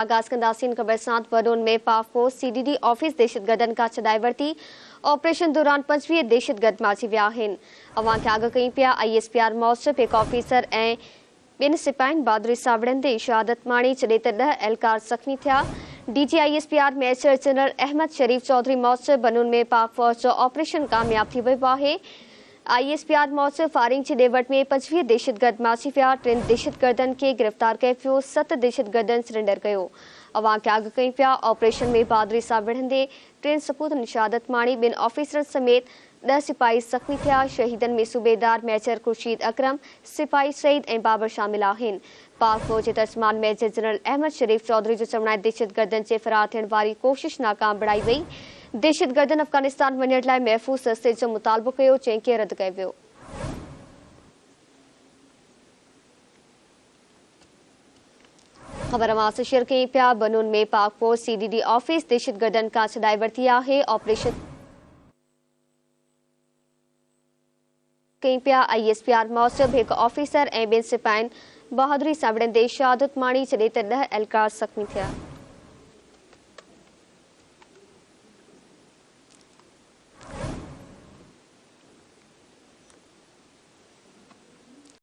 आगाज कंदासीन खबर साथ वडोन में पाकफोर्स सीडीडी ऑफिस दहशतगर्दन का छॾाए वरिती। ऑपरेशन दौरान 25 दहशतगर्द मारिजी विया आहिनि। अवां खे आगाह कई पिया। ISPR मौसफ़ हिकु ऑफिसर ऐं ॿिनि सिपाहियुनि बहादुरी सां विढ़ंदे शहादत माणी छॾे त 10 एहलकार ज़ख़्मी थिया। DG ISPR major general Ahmed Sharif Chaudhry मौसफ़ बनून में पाकफौज जो ऑपरेशन कामयाब थी वियो आहे। ISPR मौसफ़ फायरिंग जी ॾेवट में 25 दहशतगर्द मारिजी विया। 3 दहशतगर्दनि खे गिरफ़्तार कयो पियो। 7 दहशतगर्दनि सरेंडर कयो। अवां खे आगाह कई पिया। ऑपरेशन में बहादुरी सां विढ़ंदे 3 सपूतनि शहादत माणी। 2 ऑफिसरनि समेत 10 सिपाही ज़ख़्मी थिया। शहीदनि में सूबेदार मेजर खुर्शीद अकरम, सिपाही सईद ऐं बाबर शामिल आहिनि। पाक फौज जे तर्जमान मेजर जनरल अहमद शरीफ चौधरी जो चवणु आहे दहशतगर्दनि जे फरार थियण वारी कोशिश नाकाम बणाई वई। दहशतगर्दनि अफगानिस्तान वञण लाइ महफ़ूज़ रस्ते जो मुतालबो कयो, जंहिंखे रद्द कयो वियो। ख़बर मां शेयर कई पिया। बनून में पाक फौज CDD ऑफिस दहशतगर्दनि खां छॾाए वरिती आहे। ऑपरेशन कई पिया। ISPR मौसफ़ हिकु ऑफिसर ऐं 2 सिपाहियुनि बहादुरी सां विढ़ंदे शहादत माणी छॾे त 10 एहलकार ज़ख़्मी थिया।